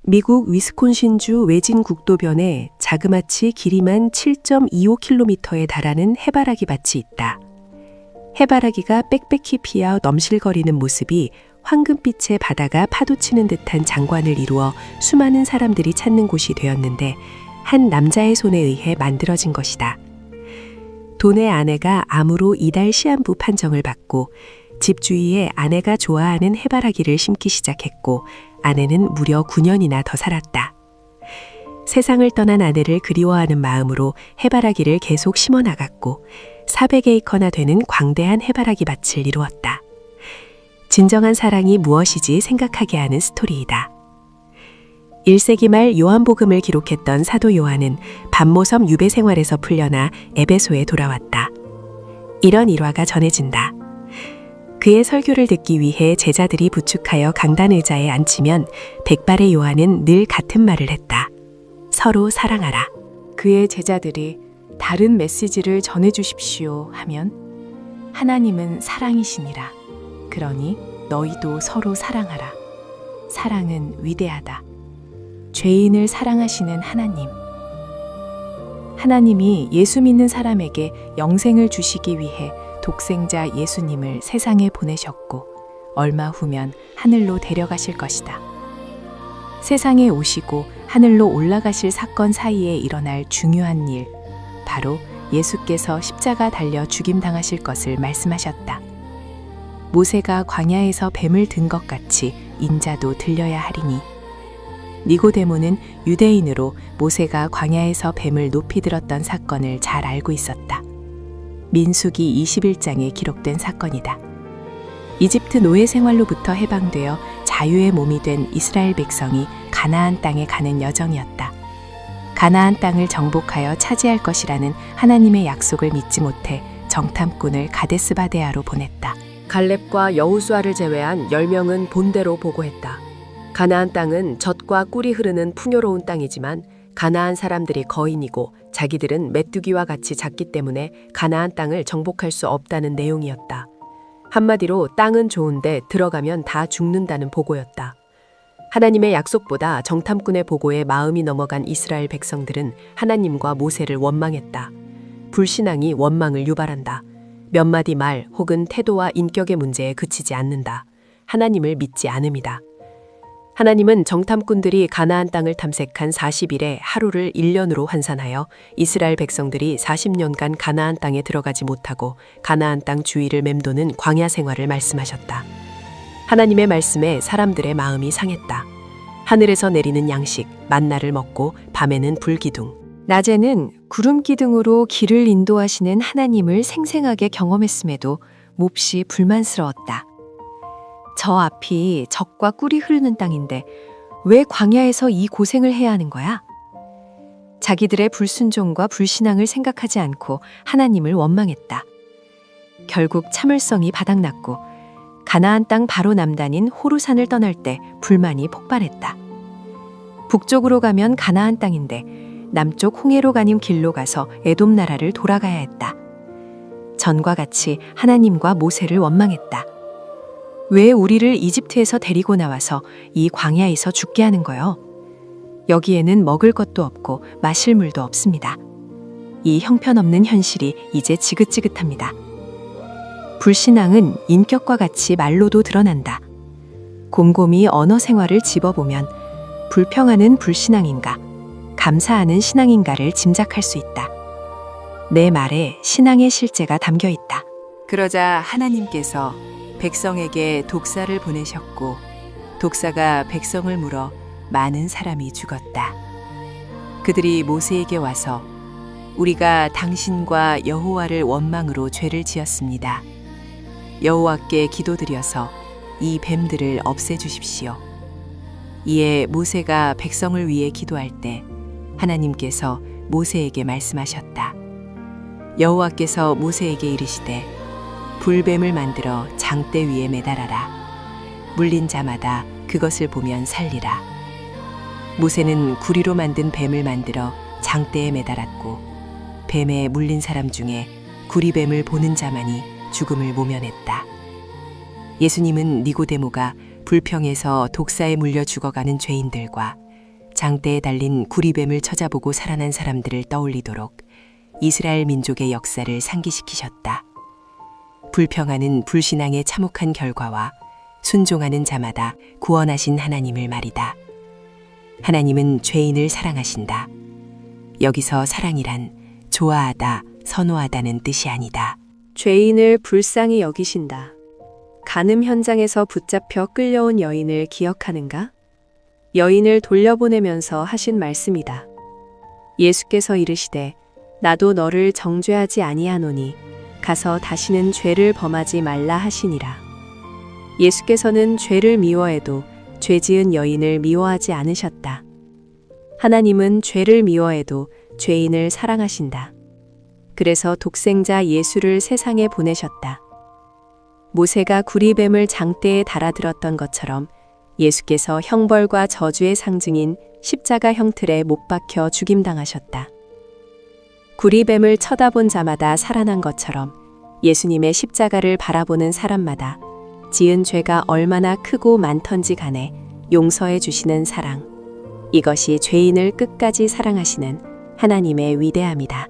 미국 위스콘신주 외진 국도변에 자그마치 길이만 7.25km에 달하는 해바라기 밭이 있다. 해바라기가 빽빽히 피어 넘실거리는 모습이 황금빛의 바다가 파도치는 듯한 장관을 이루어 수많은 사람들이 찾는 곳이 되었는데 한 남자의 손에 의해 만들어진 것이다. 돈의 아내가 암으로 이달 시한부 판정을 받고 집 주위에 아내가 좋아하는 해바라기를 심기 시작했고 아내는 무려 9년이나 더 살았다. 세상을 떠난 아내를 그리워하는 마음으로 해바라기를 계속 심어 나갔고 400에이커나 되는 광대한 해바라기 밭을 이루었다. 진정한 사랑이 무엇이지 생각하게 하는 스토리이다. 1세기 말 요한복음을 기록했던 사도 요한은 반모섬 유배 생활에서 풀려나 에베소에 돌아왔다. 이런 일화가 전해진다. 그의 설교를 듣기 위해 제자들이 부축하여 강단 의자에 앉히면 백발의 요한은 늘 같은 말을 했다. 서로 사랑하라. 그의 제자들이 다른 메시지를 전해주십시오 하면 하나님은 사랑이시니라. 그러니 너희도 서로 사랑하라. 사랑은 위대하다. 죄인을 사랑하시는 하나님. 하나님이 예수 믿는 사람에게 영생을 주시기 위해 독생자 예수님을 세상에 보내셨고 얼마 후면 하늘로 데려가실 것이다. 세상에 오시고 하늘로 올라가실 사건 사이에 일어날 중요한 일, 바로 예수께서 십자가 달려 죽임당하실 것을 말씀하셨다. 모세가 광야에서 뱀을 든 것 같이 인자도 들려야 하리니. 니고데모는 유대인으로 모세가 광야에서 뱀을 높이 들었던 사건을 잘 알고 있었다. 민수기 21장에 기록된 사건이다. 이집트 노예 생활로부터 해방되어 자유의 몸이 된 이스라엘 백성이 가나안 땅에 가는 여정이었다. 가나안 땅을 정복하여 차지할 것이라는 하나님의 약속을 믿지 못해 정탐꾼을 가데스바데아로 보냈다. 갈렙과 여호수아를 제외한 10명은 본대로 보고했다. 가나안 땅은 젖과 꿀이 흐르는 풍요로운 땅이지만 가나안 사람들이 거인이고 자기들은 메뚜기와 같이 작기 때문에 가나안 땅을 정복할 수 없다는 내용이었다. 한마디로 땅은 좋은데 들어가면 다 죽는다는 보고였다. 하나님의 약속보다 정탐꾼의 보고에 마음이 넘어간 이스라엘 백성들은 하나님과 모세를 원망했다. 불신앙이 원망을 유발한다. 몇 마디 말 혹은 태도와 인격의 문제에 그치지 않는다. 하나님을 믿지 않음이다. 하나님은 정탐꾼들이 가나안 땅을 탐색한 40일에 하루를 1년으로 환산하여 이스라엘 백성들이 40년간 가나안 땅에 들어가지 못하고 가나안 땅 주위를 맴도는 광야 생활을 말씀하셨다. 하나님의 말씀에 사람들의 마음이 상했다. 하늘에서 내리는 양식, 만나를 먹고 밤에는 불기둥, 낮에는 구름 기둥으로 길을 인도하시는 하나님을 생생하게 경험했음에도 몹시 불만스러웠다. 저 앞이 젖과 꿀이 흐르는 땅인데 왜 광야에서 이 고생을 해야 하는 거야? 자기들의 불순종과 불신앙을 생각하지 않고 하나님을 원망했다. 결국 참을성이 바닥났고 가나안 땅 바로 남단인 호루산을 떠날 때 불만이 폭발했다. 북쪽으로 가면 가나안 땅인데 남쪽 홍해로 가는 길로 가서 에돔 나라를 돌아가야 했다. 전과 같이 하나님과 모세를 원망했다. 왜 우리를 이집트에서 데리고 나와서 이 광야에서 죽게 하는 거요? 여기에는 먹을 것도 없고 마실 물도 없습니다. 이 형편없는 현실이 이제 지긋지긋합니다. 불신앙은 인격과 같이 말로도 드러난다. 곰곰이 언어 생활을 집어보면 불평하는 불신앙인가, 감사하는 신앙인가를 짐작할 수 있다. 내 말에 신앙의 실제가 담겨 있다. 그러자 하나님께서 백성에게 독사를 보내셨고 독사가 백성을 물어 많은 사람이 죽었다. 그들이 모세에게 와서 우리가 당신과 여호와를 원망으로 죄를 지었습니다. 여호와께 기도드려서 이 뱀들을 없애주십시오. 이에 모세가 백성을 위해 기도할 때 하나님께서 모세에게 말씀하셨다. 여호와께서 모세에게 이르시되 불뱀을 만들어 장대 위에 매달아라. 물린 자마다 그것을 보면 살리라. 모세는 구리로 만든 뱀을 만들어 장대에 매달았고 뱀에 물린 사람 중에 구리뱀을 보는 자만이 죽음을 모면했다. 예수님은 니고데모가 불평에서 독사에 물려 죽어가는 죄인들과 장대에 달린 구리뱀을 찾아보고 살아난 사람들을 떠올리도록 이스라엘 민족의 역사를 상기시키셨다. 불평하는 불신앙의 참혹한 결과와 순종하는 자마다 구원하신 하나님을 말이다. 하나님은 죄인을 사랑하신다. 여기서 사랑이란 좋아하다, 선호하다는 뜻이 아니다. 죄인을 불쌍히 여기신다. 간음 현장에서 붙잡혀 끌려온 여인을 기억하는가? 여인을 돌려보내면서 하신 말씀이다. 예수께서 이르시되 나도 너를 정죄하지 아니하노니 가서 다시는 죄를 범하지 말라 하시니라. 예수께서는 죄를 미워해도 죄 지은 여인을 미워하지 않으셨다. 하나님은 죄를 미워해도 죄인을 사랑하신다. 그래서 독생자 예수를 세상에 보내셨다. 모세가 구리뱀을 장대에 달아들었던 것처럼 예수께서 형벌과 저주의 상징인 십자가 형틀에 못 박혀 죽임당하셨다. 구리뱀을 쳐다본 자마다 살아난 것처럼 예수님의 십자가를 바라보는 사람마다 지은 죄가 얼마나 크고 많던지 간에 용서해 주시는 사랑, 이것이 죄인을 끝까지 사랑하시는 하나님의 위대함이다.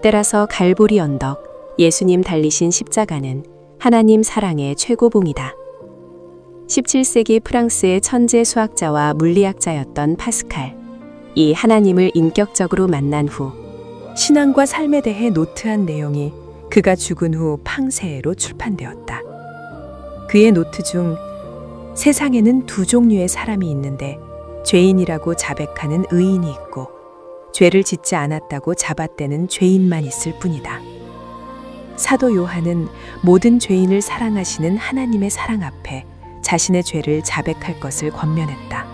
때라서 갈보리 언덕, 예수님 달리신 십자가는 하나님 사랑의 최고봉이다. 17세기 프랑스의 천재 수학자와 물리학자였던 파스칼, 이 하나님을 인격적으로 만난 후 신앙과 삶에 대해 노트한 내용이 그가 죽은 후 팡세에로 출판되었다. 그의 노트 중 세상에는 두 종류의 사람이 있는데 죄인이라고 자백하는 의인이 있고 죄를 짓지 않았다고 잡아떼는 죄인만 있을 뿐이다. 사도 요한은 모든 죄인을 사랑하시는 하나님의 사랑 앞에 자신의 죄를 자백할 것을 권면했다.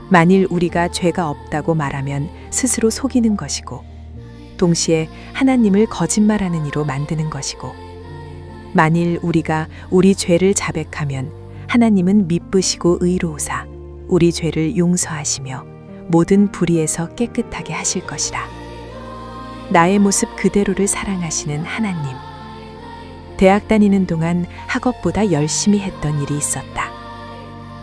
만일 우리가 죄가 없다고 말하면 스스로 속이는 것이고 동시에 하나님을 거짓말하는 이로 만드는 것이고 만일 우리가 우리 죄를 자백하면 하나님은 미쁘시고 의로우사 우리 죄를 용서하시며 모든 불의에서 깨끗하게 하실 것이라. 나의 모습 그대로를 사랑하시는 하나님. 대학 다니는 동안 학업보다 열심히 했던 일이 있었다.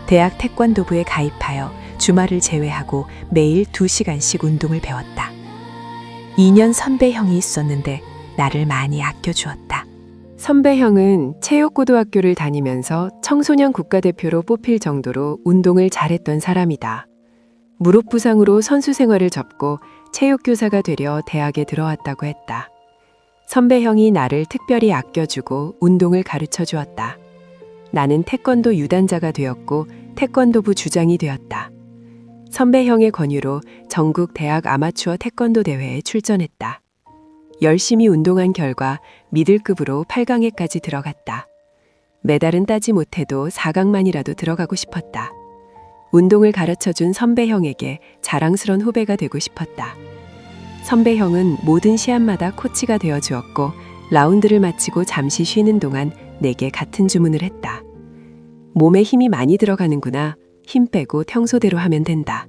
대학 태권도부에 가입하여 주말을 제외하고 매일 2시간씩 운동을 배웠다. 2년 선배 형이 있었는데 나를 많이 아껴주었다. 선배 형은 체육고등학교를 다니면서 청소년 국가대표로 뽑힐 정도로 운동을 잘했던 사람이다. 무릎 부상으로 선수 생활을 접고 체육교사가 되려 대학에 들어왔다고 했다. 선배 형이 나를 특별히 아껴주고 운동을 가르쳐 주었다. 나는 태권도 유단자가 되었고 태권도부 주장이 되었다. 선배 형의 권유로 전국 대학 아마추어 태권도 대회에 출전했다. 열심히 운동한 결과 미들급으로 8강에까지 들어갔다. 메달은 따지 못해도 4강만이라도 들어가고 싶었다. 운동을 가르쳐준 선배 형에게 자랑스런 후배가 되고 싶었다. 선배 형은 모든 시합마다 코치가 되어 주었고 라운드를 마치고 잠시 쉬는 동안 내게 같은 주문을 했다. 몸에 힘이 많이 들어가는구나. 힘 빼고 평소대로 하면 된다.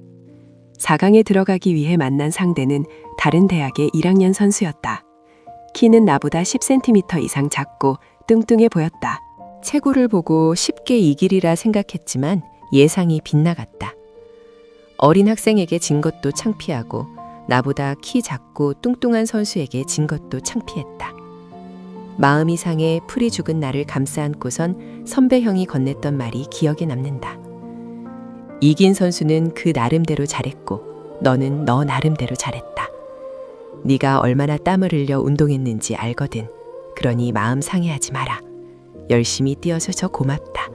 4강에 들어가기 위해 만난 상대는 다른 대학의 1학년 선수였다. 키는 나보다 10cm 이상 작고 뚱뚱해 보였다. 체구를 보고 쉽게 이기리라 생각했지만 예상이 빗나갔다. 어린 학생에게 진 것도 창피하고 나보다 키 작고 뚱뚱한 선수에게 진 것도 창피했다. 마음이 상해 풀이 죽은 나를 감싸 안고선 선배 형이 건넸던 말이 기억에 남는다. 이긴 선수는 그 나름대로 잘했고 너는 너 나름대로 잘했다. 네가 얼마나 땀을 흘려 운동했는지 알거든. 그러니 마음 상해하지 마라. 열심히 뛰어줘서 고맙다.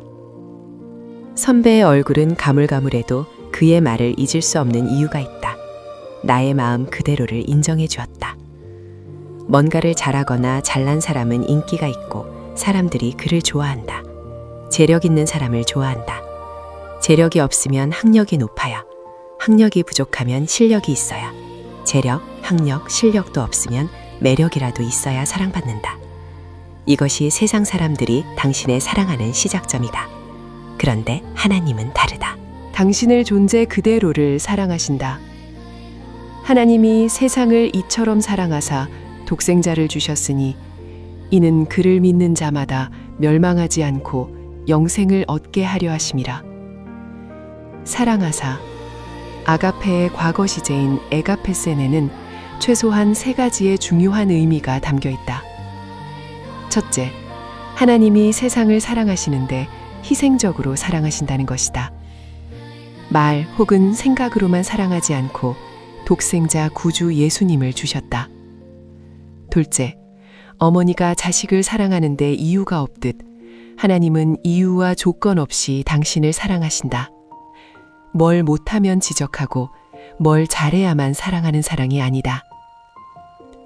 선배의 얼굴은 가물가물해도 그의 말을 잊을 수 없는 이유가 있다. 나의 마음 그대로를 인정해 주었다. 뭔가를 잘하거나 잘난 사람은 인기가 있고 사람들이 그를 좋아한다. 재력 있는 사람을 좋아한다. 재력이 없으면 학력이 높아야, 학력이 부족하면 실력이 있어야, 재력, 학력, 실력도 없으면 매력이라도 있어야 사랑받는다. 이것이 세상 사람들이 당신을 사랑하는 시작점이다. 그런데 하나님은 다르다. 당신을 존재 그대로를 사랑하신다. 하나님이 세상을 이처럼 사랑하사 독생자를 주셨으니 이는 그를 믿는 자마다 멸망하지 않고 영생을 얻게 하려 하심이라. 사랑하사 아가페의 과거 시제인 에가페세네는 최소한 3가지의 중요한 의미가 담겨 있다. 첫째, 하나님이 세상을 사랑하시는데 희생적으로 사랑하신다는 것이다. 말 혹은 생각으로만 사랑하지 않고 독생자 구주 예수님을 주셨다. 둘째, 어머니가 자식을 사랑하는데 이유가 없듯 하나님은 이유와 조건 없이 당신을 사랑하신다. 뭘 못하면 지적하고 뭘 잘해야만 사랑하는 사랑이 아니다.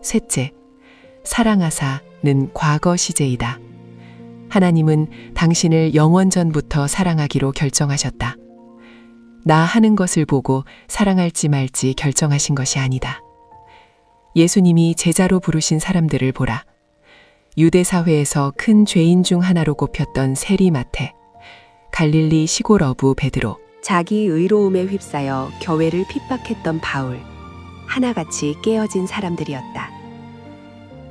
셋째, 사랑하사는 과거 시제이다. 하나님은 당신을 영원 전부터 사랑하기로 결정하셨다. 나 하는 것을 보고 사랑할지 말지 결정하신 것이 아니다. 예수님이 제자로 부르신 사람들을 보라. 유대 사회에서 큰 죄인 중 하나로 꼽혔던 세리마테, 갈릴리 시골 어부 베드로, 자기 의로움에 휩싸여 교회를 핍박했던 바울, 하나같이 깨어진 사람들이었다.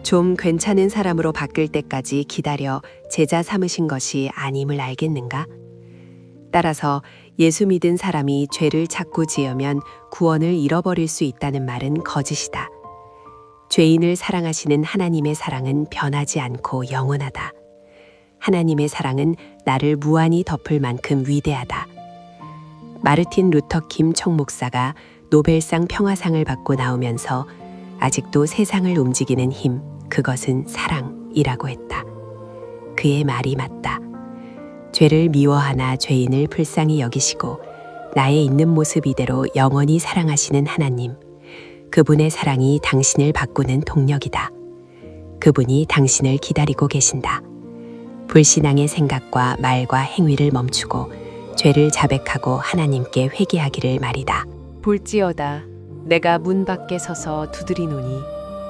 좀 괜찮은 사람으로 바뀔 때까지 기다려 제자 삼으신 것이 아님을 알겠는가? 따라서 예수 믿은 사람이 죄를 자꾸 지으면 구원을 잃어버릴 수 있다는 말은 거짓이다. 죄인을 사랑하시는 하나님의 사랑은 변하지 않고 영원하다. 하나님의 사랑은 나를 무한히 덮을 만큼 위대하다. 마르틴 루터 킴 총목사가 노벨상 평화상을 받고 나오면서 아직도 세상을 움직이는 힘, 그것은 사랑이라고 했다. 그의 말이 맞다. 죄를 미워하나 죄인을 불쌍히 여기시고 나의 있는 모습 이대로 영원히 사랑하시는 하나님, 그분의 사랑이 당신을 바꾸는 동력이다. 그분이 당신을 기다리고 계신다. 불신앙의 생각과 말과 행위를 멈추고 죄를 자백하고 하나님께 회개하기를 말이다. 볼지어다 내가 문 밖에 서서 두드리노니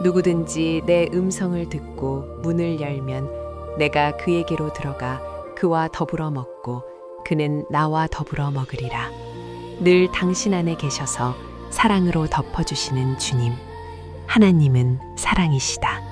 누구든지 내 음성을 듣고 문을 열면 내가 그에게로 들어가 그와 더불어 먹고 그는 나와 더불어 먹으리라. 늘 당신 안에 계셔서 사랑으로 덮어주시는 주님, 하나님은 사랑이시다.